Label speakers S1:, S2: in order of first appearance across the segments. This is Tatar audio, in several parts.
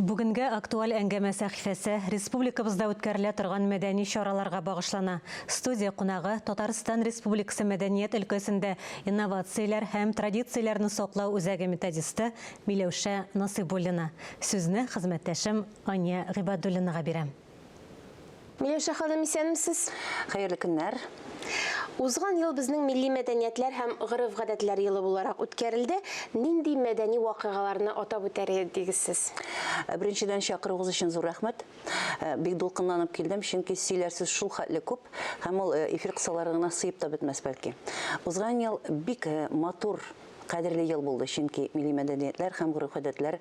S1: Бүгінгі актуаль әңгәмә сәхифәсе республикабызда үткәрелә торган мәдәни чараларга багышлана. Студия кунагы Татарстан Республикасы мәдәният өлкәсендә инновацияләр һәм традицияләрне саклау үзәге методисты Миләүшә Насыйбуллина. Сүзне хезмәттәшем Ания Гыйбадуллинага бирәм.
S2: Миләүшә ханым, исәнмесез?
S3: Хәерле көннәр.
S2: Узган ел безнең милли мәдәниятләр һәм гырыф-гадәтләр елы буларак үткәрелде. Нинди мәдәни вакыйгаларны атап үтәр идегез?
S3: Беренчедән чакыруыгыз өчен зур рәхмәт. Бик дулкынланып килдем, чөнки сөйләрсез шул хәтле күп, һәм ул эфир кысалары гына сыйып та бетмәс бәлки. Узган ел бик матур кадерле ел булды, чөнки милли мәдәниятләр һәм гырыф-гадәтләр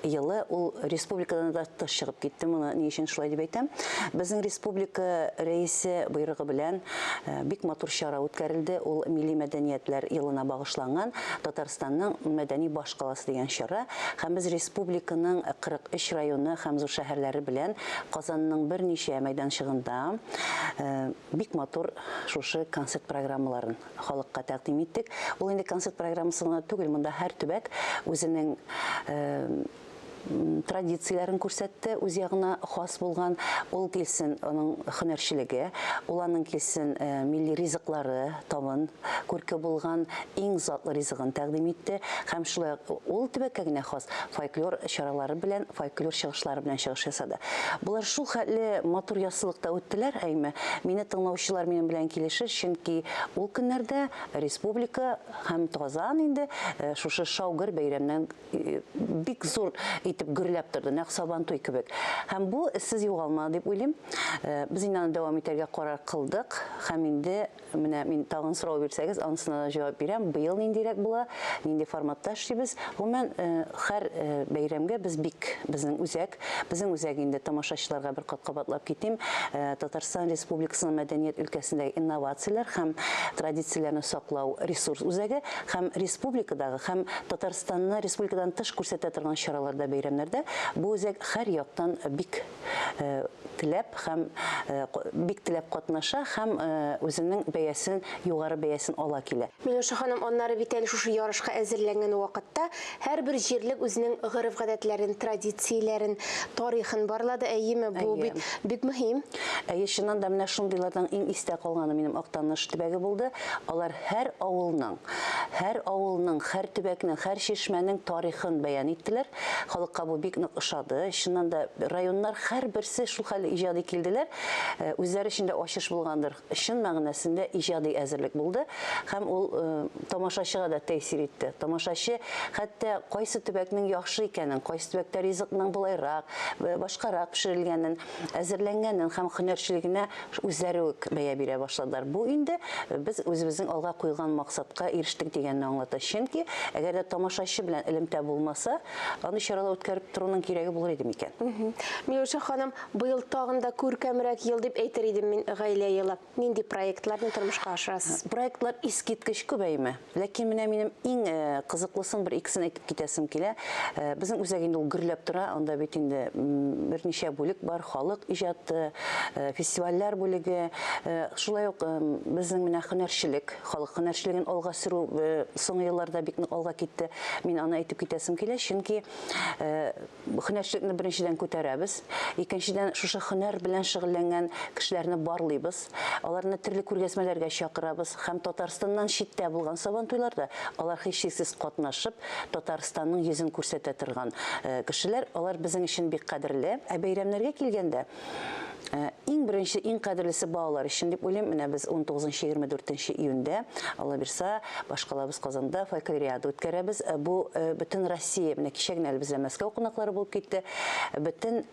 S3: елы ул республикадан да тыш чыгып китте. Моны ни өчен шулай дип әйтәм? Безнең республика рәисе буйрыгы белән бик матур чара үткәрелде. Ул милли мәдәниятләр елына багышланган Татарстанның мәдәни баш каласы дигән чара. Һәм без республиканың 43 районы һәм зур шәһәрләре белән Казанның берничә мәйданчыгында бик матур шушы концерт программаларын халыкка тәкъдим иттек. Ул инде концерт программасын түгел, монда һәр төбәк үзенең традицияләрен күрсәтте, үз ягына хас булган. Ул килсен аның һөнәрчелеге, уларның килсен милли ризыклары, табын, күрке булган иң затлы ризыгын тәкъдим итте. Һәм шулай ул төбәккә генә хас фольклор чаралары белән, фольклор чыгышлары белән чыгыш ясады. Булар шул хәтле матур ясылыкта үттеләр, әйме. Мине тыңлаучылар минем белән килешер, чөнки ул көннәрдә республика һәм Казан инде шушы шаугыр бәйрәмнән бик зур итеп гөрләп торды, нәкъ Сабантуй кебек. Һәм бу сез югалма дип уйлыйм. Без инде дәвам итәргә карар кылдык. Һәм инде менә мин тагын сорау бирсәгез, анысына да җавап бирәм. Быел ниндирәк була, нинди форматта эшлибез. Гомумән һәр бәйрәмгә без бик безнең үзәк инде тамашачыларга бер кат кабатлап китим. Татарстан Республикасының мәдәният өлкәсендәге инновацияләр һәм традицияләрне саклау ресурс үзәге һәм республикадагы һәм Татарстанны республикадан тыш күрсәтә торган чараларда бәйрәмнәрдә бу үзәк һәр яктан бик теләп катнаша һәм үзенең бәясен, югары бәясен ала килә.
S2: Миләүшә ханым, аннары бит әле шушы ярышка әзерләнгән вакытта һәрбер җирлек үзенең гырыф-гадәтләрен, традицияләрен, тарихын барлады. Әйеме, бу бик мөһим.
S3: Чыннан да менә шундыйлардан иң истә калганы минем Актаныш төбәге булды. Алар һәр авылның, һәр төбәкнең, һәр чишмәнең тарихын бәян иттеләр. Халыкка бу бик нык ошады. Чыннан да районнар һәрберсе шул хәле иҗади килделәр. Үзләре өчен дә ачыш булгандыр. Чын мәгънәсендә иҗади әзерлек булды. Һәм ул тамашачыга да тәэсир итте. Тамашачы хәтта кайсы төбәкнең яхшы икәнен, кайсы төбәктә ризыкның булайрак, башкарак пешерелгәнен, әзерләнгәнен һәм һөнәрчелегенә үзләре үк бәя бирә башладылар. Бу инде без үзебезнең алга куйган максатка ирештек дигәнне аңлата. Чөнки әгәр дә тамашачы белән элемтә булмаса, аны чаралар үткәреп торуның кирәге булыр иде микән?
S2: Миләүшә ханым, быел тагын да күркәмрәк ел дип әйтер идем мин гаилә елы. Нинди проектларны тормышка ашырасыз?
S3: Проектлар искиткеч күбәйме. Ләкин менә минем иң кызыклысын бер икесен әйтеп китәсем килә. Безнең үзәк инде ул гөрләп тора. Анда бит инде берничә бүлек бар, халык иҗаты, фестивальләр бүлеге. Шулай ук безнең менә һөнәрчелек, халык һөнәрчелеген алга сөрү соңгы елларда бик алга китте. Мин аны әйтеп китәсем килә, чөнки һөнәрчелекне беренчедән күтәрәбез. Икенчедән шушы һөнәр белән шөгыльләнгән кешеләрне барлыйбыз. Аларны төрле күргәзмәләргә чакырабыз. Һәм Татарстаннан читтә булган Сабантуйларда алар һичшиксез катнашып, Татарстанның йөзен күрсәтә торган кешеләр, алар безнең өчен бик кадерле. Бәйрәмнәргә килгәндә иң беренче, иң кадерлесе балалар өчен дип уйлыйм. Менә без 19-24 июньдә, Алла бирсә, башкалабыз Казанда фольклориада үткәрәбез. Бу бөтен Россия, менә кичә генә бездә Мәскәү кунаклары булып китте. Бөтен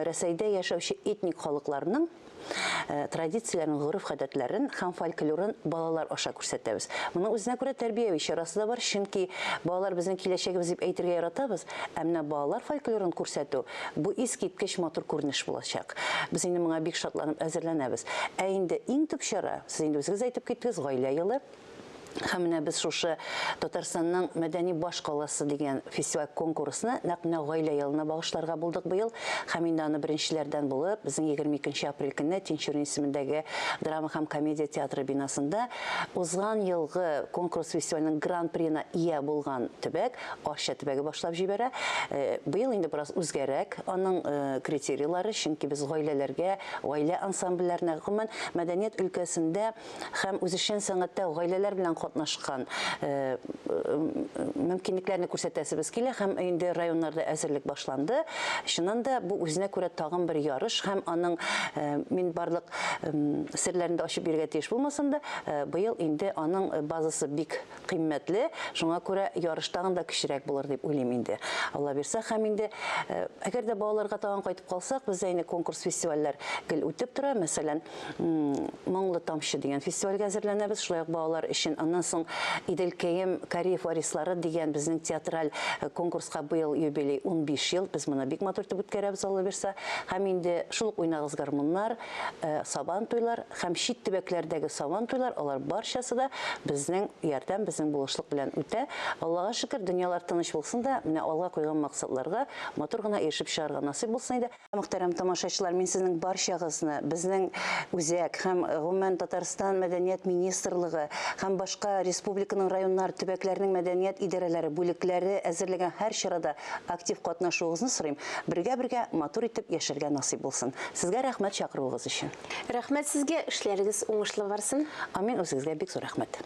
S3: Россиядә яшәүче этник халыкларның традицияләрен, гырыф-гадәтләрен һәм фольклорын балалар аша күрсәтәбез. Моның үзенә күрә тәрбияви чарасы да бар, чөнки балалар безнең киләчәгебез дип әйтергә яратабыз. Әмма балалар фольклорын күрсәтү бу искиткеч матур күренеш булачак. Без инде моңа бик шатланып әзерләнәбез. Инде иң төп чара, сез инде үзегез әйтеп киттегез, гаилә елы. Һәм менә без шушы Татарстанның мәдәни баш каласы дигән фестиваль конкурсына нәкъ менә гаилә елына багышларга булдык быел. Һәм инде аны беренчеләрдән булып, безнең 22 апрель көнне Тинчурин исемендәге драма һәм комедия театры бинасында узган елгы конкурс фестиваленең гран-прина ия булган төбәк, Арча төбәге башлап җибәрә. Быел инде бераз үзгәрәк аның критерийлары, чөнки без гаиләләргә, гаилә ансамбльләренә, гомумән мәдәният өлкәсендә һәм үзешчән сәнгатьтә гаиләләр белән катнашкан мөмкинлекләрне күрсәтәсебез килә һәм инде районнарда әзерлек башланды. Шуннан да бу үзенә күрә тагын бер ярыш һәм аның мин барлык серләрен дә ачып бирергә тиеш булмасам да, быел инде аның базасы бик кыйммәтле. Шуңа күрә ярыш тагын да кечерәк булыр дип уйлыйм инде. Алла бирсә, һәм инде әгәр дә балаларга тагын кайтып калсак, бездә инде конкурс фестивальләр гел үтеп тора. Мәсәлән, Моңлы тамчы дигән фестивальгә әзерләнәбез. Шулай ук балалар өчен аннан соң Иделкәем Кариев варислары дигән безнең театраль конкурска быел юбилей 15 ел. Без моны бик матур итеп үткәрәбез, Алла бирсә. Һәм инде шул ук уйнагыз гармуннар, сабан туйлар һәм чит төбәкләрдәге сабан туйлар, алар барчасы да безнең ярдәм, безнең булышлык белән үтә. Аллага шөкер, дөньялар тыныч булсын да, менә алга куйган максатларга матур гына ирешеп чыгарга насыйп булсын иде. Мөхтәрәм тамашачылар, мин сезнең барчагызны, безнең үзәк һәм гомумән Татарстан мәдәният министрлыгы һәм башка республиканың районнар, төбәкләрнең мәдәният идарәләре, бүлекләре әзерләгән һәр чарада актив катнашуыгызны сорыйм. Бергә матур итеп яшәргә насыйп булсын. Сезгә рәхмәт чакыруыгыз өчен.
S2: Рәхмәт сезгә, эшләрегез уңышлы барсын.
S3: Амин, үзегезгә бик зур рәхмәт.